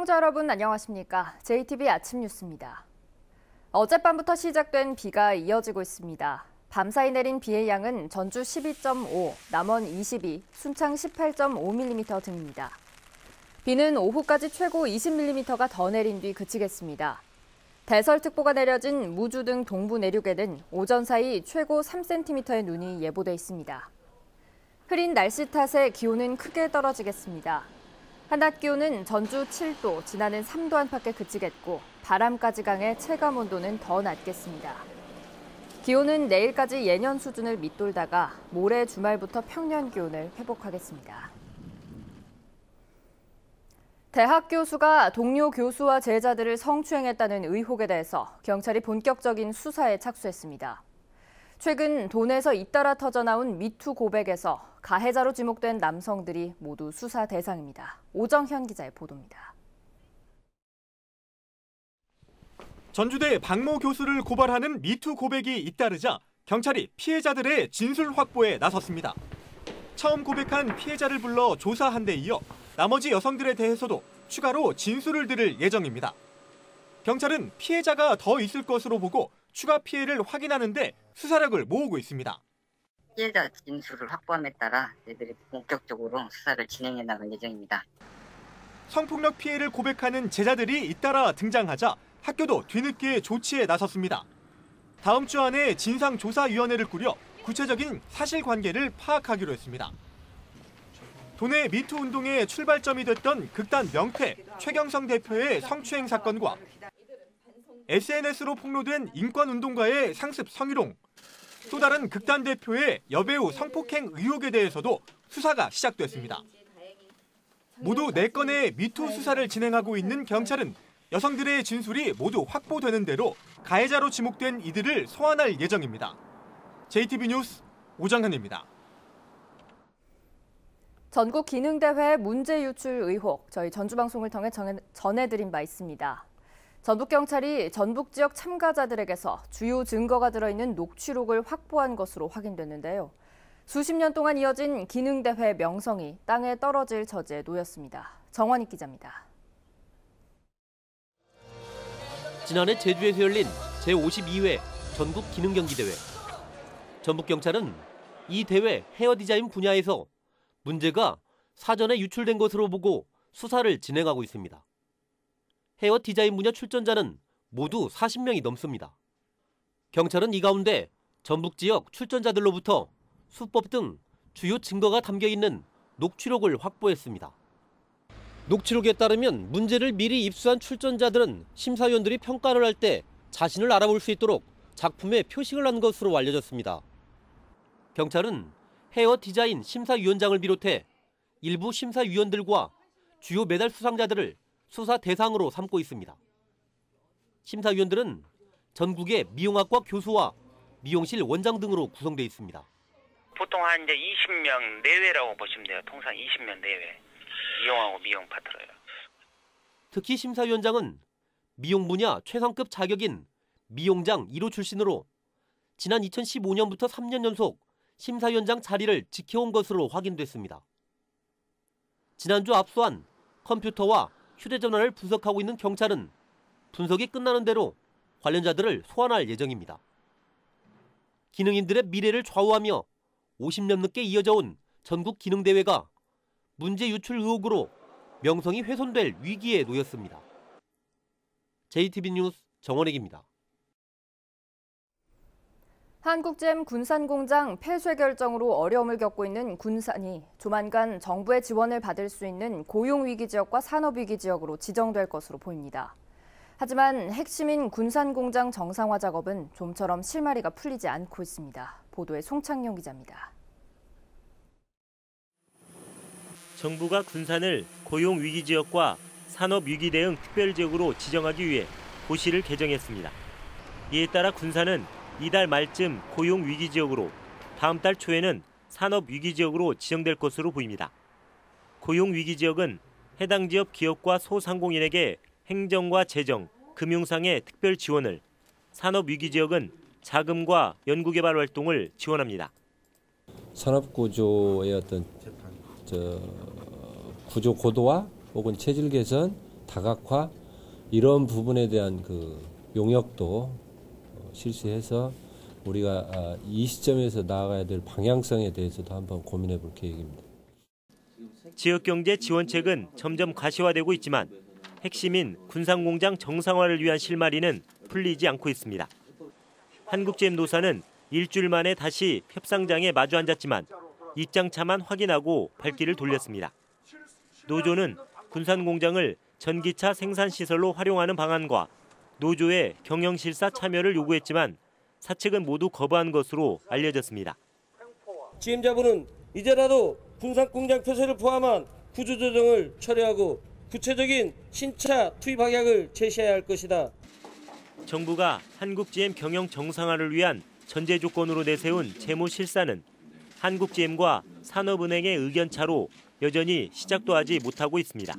시청자 여러분 안녕하십니까? JTB 아침 뉴스입니다. 어젯밤부터 시작된 비가 이어지고 있습니다. 밤사이 내린 비의 양은 전주 12.5, 남원 22, 순창 18.5mm 등입니다. 비는 오후까지 최고 20mm가 더 내린 뒤 그치겠습니다. 대설특보가 내려진 무주 등 동부 내륙에는 오전 사이 최고 3cm의 눈이 예보돼 있습니다. 흐린 날씨 탓에 기온은 크게 떨어지겠습니다. 한낮 기온은 전주 7도, 진안은 3도 안팎에 그치겠고 바람까지 강해 체감 온도는 더 낮겠습니다. 기온은 내일까지 예년 수준을 밑돌다가 모레 주말부터 평년 기온을 회복하겠습니다. 대학 교수가 동료 교수와 제자들을 성추행했다는 의혹에 대해서 경찰이 본격적인 수사에 착수했습니다. 최근 돈에서 잇따라 터져나온 미투 고백에서 가해자로 지목된 남성들이 모두 수사 대상입니다. 오정현 기자의 보도입니다. 전주대 박모 교수를 고발하는 미투 고백이 잇따르자 경찰이 피해자들의 진술 확보에 나섰습니다. 처음 고백한 피해자를 불러 조사한 데 이어 나머지 여성들에 대해서도 추가로 진술을 들을 예정입니다. 경찰은 피해자가 더 있을 것으로 보고 추가 피해를 확인하는 데 수사력을 모으고 있습니다. 피해자 진술을 확보함에 따라 저희들이 본격적으로 수사를 진행해 나갈 예정입니다. 성폭력 피해를 고백하는 제자들이 잇따라 등장하자 학교도 뒤늦게 조치에 나섰습니다. 다음 주 안에 진상조사위원회를 꾸려 구체적인 사실관계를 파악하기로 했습니다. 도내 미투 운동의 출발점이 됐던 극단 명태 최경성 대표의 성추행 사건과 SNS로 폭로된 인권운동가의 상습 성희롱, 또 다른 극단 대표의 여배우 성폭행 의혹에 대해서도 수사가 시작됐습니다. 모두 4건의 미투 수사를 진행하고 있는 경찰은 여성들의 진술이 모두 확보되는 대로 가해자로 지목된 이들을 소환할 예정입니다. JTB 뉴스 오정현입니다. 전국 기능대회 문제 유출 의혹, 저희 전주방송을 통해 전해드린 바 있습니다. 전북경찰이 전북 지역 참가자들에게서 주요 증거가 들어있는 녹취록을 확보한 것으로 확인됐는데요. 수십 년 동안 이어진 기능대회 명성이 땅에 떨어질 처지에 놓였습니다. 정원익 기자입니다. 지난해 제주에서 열린 제52회 전국 기능경기대회. 전북경찰은 이 대회 헤어 디자인 분야에서 문제가 사전에 유출된 것으로 보고 수사를 진행하고 있습니다. 헤어 디자인 분야 출전자는 모두 40명이 넘습니다. 경찰은 이 가운데 전북 지역 출전자들로부터 수법 등 주요 증거가 담겨 있는 녹취록을 확보했습니다. 녹취록에 따르면 문제를 미리 입수한 출전자들은 심사위원들이 평가를 할 때 자신을 알아볼 수 있도록 작품에 표식을 한 것으로 알려졌습니다. 경찰은 헤어 디자인 심사위원장을 비롯해 일부 심사위원들과 주요 메달 수상자들을 수사 대상으로 삼고 있습니다. 심사위원들은 전국의 미용학과 교수와 미용실 원장 등으로 구성되어 있습니다. 보통 한 이제 20명 내외라고 보시면 돼요. 통상 20명 내외. 미용하고 미용 파트너요. 특히 심사위원장은 미용 분야 최상급 자격인 미용장 1호 출신으로 지난 2015년부터 3년 연속 심사위원장 자리를 지켜온 것으로 확인됐습니다. 지난주 압수한 컴퓨터와 휴대전화를 분석하고 있는 경찰은 분석이 끝나는 대로 관련자들을 소환할 예정입니다. 기능인들의 미래를 좌우하며 50년 넘게 이어져 온 전국 기능대회가 문제 유출 의혹으로 명성이 훼손될 위기에 놓였습니다. JTB 뉴스 정원익입니다. 한국잼 군산공장 폐쇄 결정으로 어려움을 겪고 있는 군산이 조만간 정부의 지원을 받을 수 있는 고용위기 지역과 산업위기 지역으로 지정될 것으로 보입니다. 하지만 핵심인 군산공장 정상화 작업은 좀처럼 실마리가 풀리지 않고 있습니다. 보도에 송창용 기자입니다. 정부가 군산을 고용위기 지역과 산업위기 대응 특별지역으로 지정하기 위해 고시를 개정했습니다. 이에 따라 군산은 이달 말쯤 고용위기지역으로, 다음 달 초에는 산업위기지역으로 지정될 것으로 보입니다. 고용위기지역은 해당 지역 기업과 소상공인에게 행정과 재정, 금융상의 특별 지원을, 산업위기지역은 자금과 연구개발 활동을 지원합니다. 산업구조의 어떤 구조 고도화 혹은 체질 개선, 다각화 이런 부분에 대한 그 용역도 실시해서 우리가 이 시점에서 나아가야 될 방향성에 대해서도 한번 고민해 볼 계획입니다. 지역경제 지원책은 점점 가시화되고 있지만 핵심인 군산공장 정상화를 위한 실마리는 풀리지 않고 있습니다. 한국GM노사는 일주일 만에 다시 협상장에 마주 앉았지만 입장차만 확인하고 발길을 돌렸습니다. 노조는 군산공장을 전기차 생산시설로 활용하는 방안과 노조의 경영실사 참여를 요구했지만 사측은 모두 거부한 것으로 알려졌습니다. GM자본은 이제라도 군산공장 폐쇄를 포함한 구조조정을 철회하고 구체적인 신차 투입 방향을 제시해야 할 것이다. 정부가 한국GM 경영 정상화를 위한 전제 조건으로 내세운 재무 실사는 한국GM과 산업은행의 의견차로 여전히 시작도 하지 못하고 있습니다.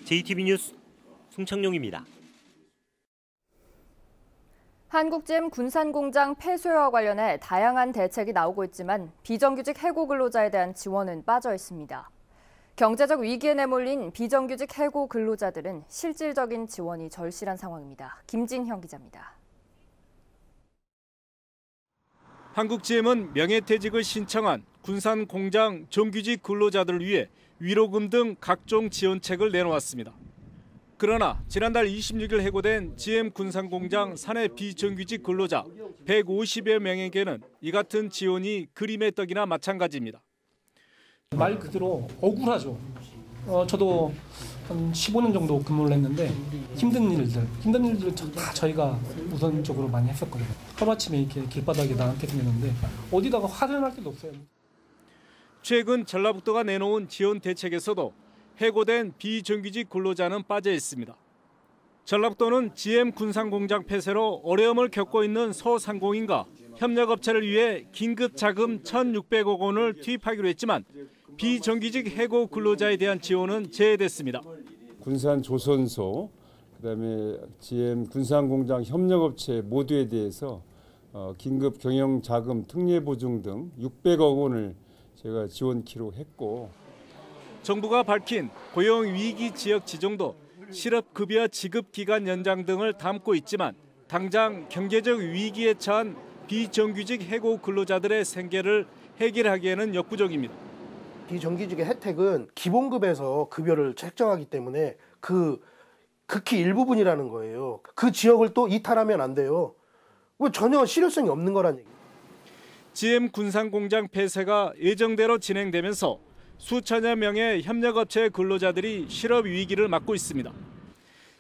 JTB 뉴스 송창용입니다. 한국GM 군산공장 폐쇄와 관련해 다양한 대책이 나오고 있지만 비정규직 해고 근로자에 대한 지원은 빠져 있습니다. 경제적 위기에 내몰린 비정규직 해고 근로자들은 실질적인 지원이 절실한 상황입니다. 김진형 기자입니다. 한국GM은 명예퇴직을 신청한 군산공장 정규직 근로자들을 위해 위로금 등 각종 지원책을 내놓았습니다. 그러나 지난달 26일 해고된 GM 군산공장 사내 비정규직 근로자 150여 명에게는 이 같은 지원이 그림의 떡이나 마찬가지입니다. 말 그대로 억울하죠. 저도 한 15년 정도 근무를 했는데 힘든 일들을 다 저희가 우선적으로 많이 했었거든요. 하루아침에 이렇게 길바닥에 나앉게 생겼는데 어디다가 화를 낼 데도 없어요. 최근 전라북도가 내놓은 지원 대책에서도 해고된 비정규직 근로자는 빠져 있습니다. 전라북도는 GM 군산공장 폐쇄로 어려움을 겪고 있는 소상공인과 협력업체를 위해 긴급 자금 1,600억 원을 투입하기로 했지만 비정규직 해고 근로자에 대한 지원은 제외됐습니다. 군산 조선소, 그다음에 GM 군산공장 협력업체 모두에 대해서 긴급 경영 자금 특례 보증 등 600억 원을 제가 지원키로 했고, 정부가 밝힌 고용 위기 지역 지정도 실업급여 지급 기간 연장 등을 담고 있지만 당장 경제적 위기에 처한 비정규직 해고 근로자들의 생계를 해결하기에는 역부족입니다. 비정규직의 혜택은 기본급에서 급여를 책정하기 때문에 그 극히 일부분이라는 거예요. 그 지역을 또 이탈하면 안 돼요. 전혀 실효성이 없는 거란 얘기예요. GM 군산공장 폐쇄가 예정대로 진행되면서 수천여 명의 협력업체 근로자들이 실업 위기를 맞고 있습니다.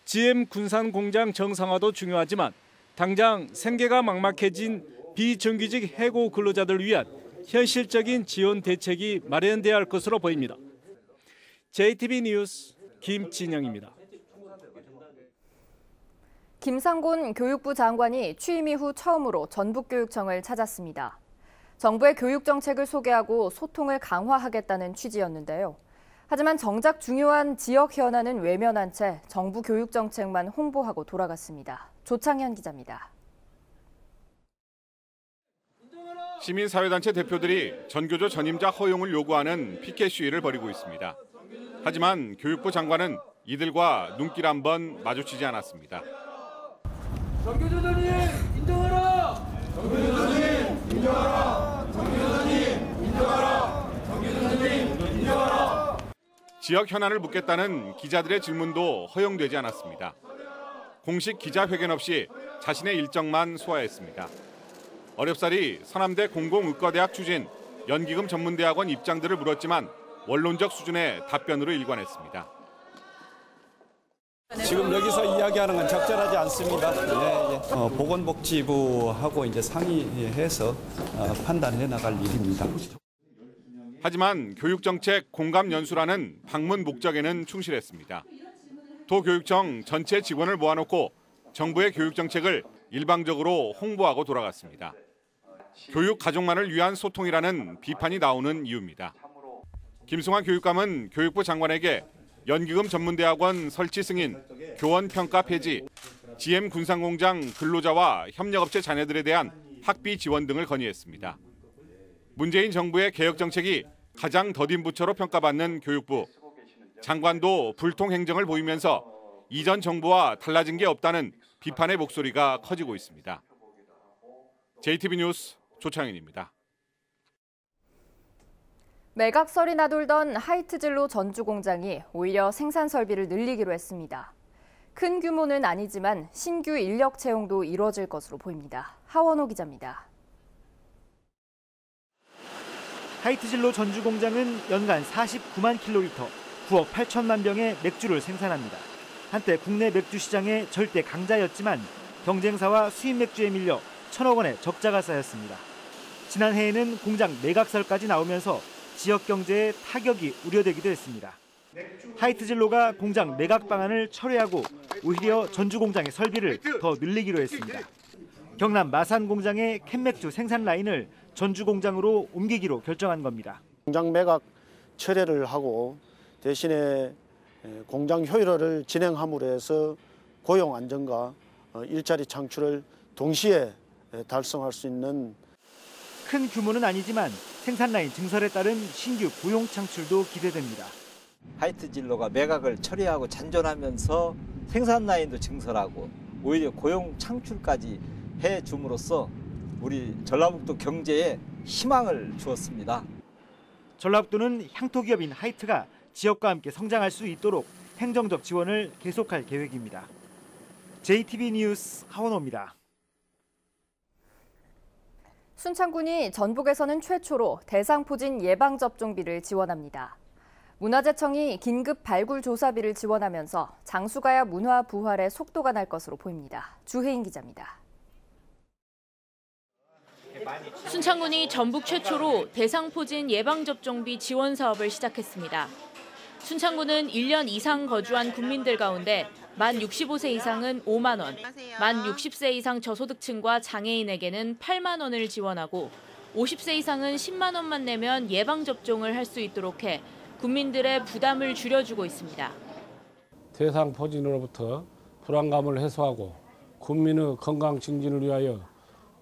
GM 군산공장 정상화도 중요하지만 당장 생계가 막막해진 비정규직 해고 근로자들을 위한 현실적인 지원 대책이 마련돼야 할 것으로 보입니다. JTB 뉴스 김진영입니다. 김상곤 교육부 장관이 취임 이후 처음으로 전북교육청을 찾았습니다. 정부의 교육 정책을 소개하고 소통을 강화하겠다는 취지였는데요. 하지만 정작 중요한 지역 현안은 외면한 채 정부 교육 정책만 홍보하고 돌아갔습니다. 조창현 기자입니다. 시민사회단체 대표들이 전교조 전임자 허용을 요구하는 피켓 시위를 벌이고 있습니다. 하지만 교육부 장관은 이들과 눈길 한번 마주치지 않았습니다. 전교조 전임 인정하라! 전교조 전임 인정하라! 전교조 전임 인정하라! 전교조 전임 인정하라! 지역 현안을 묻겠다는 기자들의 질문도 허용되지 않았습니다. 공식 기자회견 없이 자신의 일정만 소화했습니다. 어렵사리 서남대 공공의과대학 추진, 연기금 전문대학원 입장들을 물었지만 원론적 수준의 답변으로 일관했습니다. 지금 여기서 이야기하는 건 적절하지 않습니다. 보건복지부하고 이제 상의해서 판단해 나갈 일입니다. 하지만 교육정책 공감연수라는 방문 목적에는 충실했습니다. 도교육청 전체 직원을 모아놓고 정부의 교육정책을 일방적으로 홍보하고 돌아갔습니다. 교육 가족만을 위한 소통이라는 비판이 나오는 이유입니다. 김승환 교육감은 교육부 장관에게 연기금 전문대학원 설치 승인, 교원평가 폐지, GM 군산공장 근로자와 협력업체 자녀들에 대한 학비 지원 등을 건의했습니다. 문재인 정부의 개혁 정책이 가장 더딘 부처로 평가받는 교육부. 장관도 불통 행정을 보이면서 이전 정부와 달라진 게 없다는 비판의 목소리가 커지고 있습니다. JTB 뉴스 조창현입니다. 매각설이 나돌던 하이트진로 전주 공장이 오히려 생산 설비를 늘리기로 했습니다. 큰 규모는 아니지만 신규 인력 채용도 이루어질 것으로 보입니다. 하원호 기자입니다. 하이트진로 전주 공장은 연간 49만 킬로리터, 9억 8천만 병의 맥주를 생산합니다. 한때 국내 맥주 시장의 절대 강자였지만 경쟁사와 수입 맥주에 밀려 1,000억 원의 적자가 쌓였습니다. 지난해에는 공장 매각설까지 나오면서 지역 경제에 타격이 우려되기도 했습니다. 하이트진로가 공장 매각 방안을 철회하고 오히려 전주 공장의 설비를 더 늘리기로 했습니다. 경남 마산 공장의 캔맥주 생산 라인을 전주 공장으로 옮기기로 결정한 겁니다. 공장 매각 철회를 하고 대신에 공장 효율화를 진행함으로 해서 고용 안정과 일자리 창출을 동시에 달성할 수 있는 큰 규모는 아니지만 생산 라인 증설에 따른 신규 고용 창출도 기대됩니다. 하이트진로가 매각을 처리하고 잔존하면서 생산 라인도 증설하고 오히려 고용 창출까지 해줌으로써 우리 전라북도 경제에 희망을 주었습니다. 전라북도는 향토 기업인 하이트가 지역과 함께 성장할 수 있도록 행정적 지원을 계속할 계획입니다. JTB 뉴스 하원호입니다. 순창군이 전북에서는 최초로 대상포진 예방접종비를 지원합니다. 문화재청이 긴급 발굴 조사비를 지원하면서 장수가야 문화 부활의 속도가 날 것으로 보입니다. 주혜인 기자입니다. 순창군이 전북 최초로 대상포진 예방접종비 지원 사업을 시작했습니다. 순창군은 1년 이상 거주한 국민들 가운데 만 65세 이상은 5만 원, 만 60세 이상 저소득층과 장애인에게는 8만 원을 지원하고 50세 이상은 10만 원만 내면 예방접종을 할 수 있도록 해 국민들의 부담을 줄여주고 있습니다. 대상포진으로부터 불안감을 해소하고 국민의 건강 증진을 위하여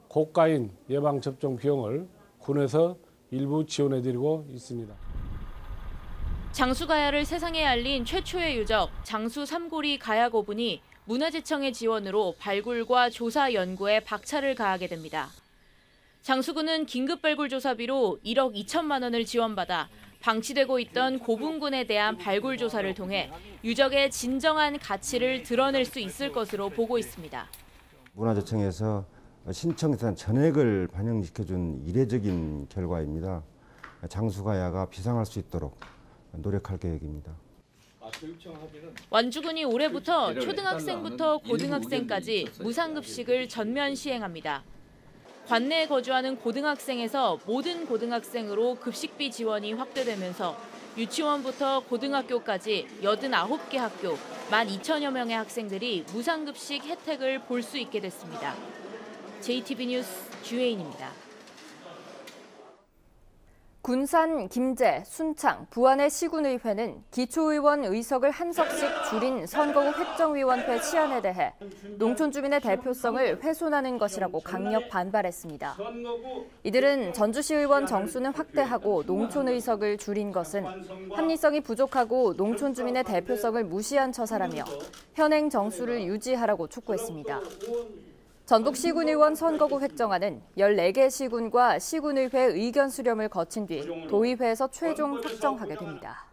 고가인 예방접종 비용을 군에서 일부 지원해드리고 있습니다. 장수가야를 세상에 알린 최초의 유적 장수 삼고리 가야고분이 문화재청의 지원으로 발굴과 조사 연구에 박차를 가하게 됩니다. 장수군은 긴급 발굴 조사비로 1억 2천만 원을 지원받아 방치되고 있던 고분군에 대한 발굴 조사를 통해 유적의 진정한 가치를 드러낼 수 있을 것으로 보고 있습니다. 문화재청에서 신청산 전액을 반영시켜준 이례적인 결과입니다. 장수가야가 비상할 수 있도록 노력할 계획입니다. 완주군이 올해부터 초등학생부터 고등학생까지 무상급식을 전면 시행합니다. 관내에 거주하는 고등학생에서 모든 고등학생으로 급식비 지원이 확대되면서 유치원부터 고등학교까지 89개 학교 12,000여 명의 학생들이 무상급식 혜택을 볼 수 있게 됐습니다. JTB 뉴스 주혜인입니다. 군산, 김제, 순창, 부안의 시군의회는 기초의원 의석을 한 석씩 줄인 선거구 획정위원회 시안에 대해 농촌 주민의 대표성을 훼손하는 것이라고 강력 반발했습니다. 이들은 전주시의원 정수는 확대하고 농촌 의석을 줄인 것은 합리성이 부족하고 농촌 주민의 대표성을 무시한 처사라며 현행 정수를 유지하라고 촉구했습니다. 전북 시군의원 선거구 획정안은 14개 시군과 시군의회 의견 수렴을 거친 뒤 도의회에서 최종 확정하게 됩니다.